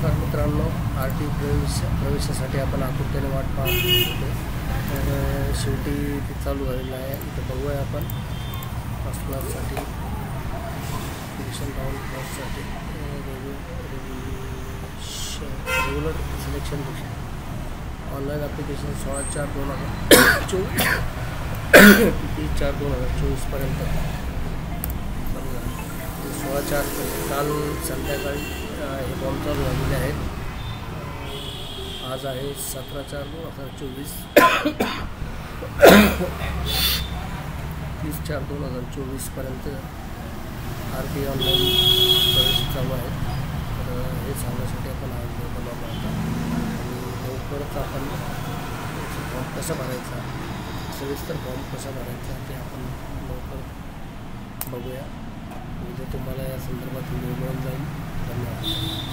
नमस्कार मित्रांनो, आरटी प्रवेशासाठी आपण आतुरतेने वाट पाहत होतो. तर शेवटी ते चालू झालेलं आहे. इथं बघूया आपण फर्स्ट क्लाससाठी ॲप्लिकेशन डाऊन क्लाससाठी रेग्युलर सिलेक्शन ऑनलाईन ॲप्लिकेशन 16/4/2024 30/4/2024पर्यंत 16/4 काल संध्याकाळी हे फॉर्म चालू झालेले आहेत. आज आहे 17/4/2024 30/4/2024पर्यंत RT ऑनलाईन प्रवेश चालू आहे. तर हे सांगण्यासाठी आपण आज बनवला होता आणि लवकरच आपण फॉर्म कसा भरायचा, सविस्तर फॉर्म कसा भरायचा ते आपण लवकर बघूया. म्हणजे तुम्हाला या संदर्भात व्हिडिओ मिळून जाईल. धन्यवाद.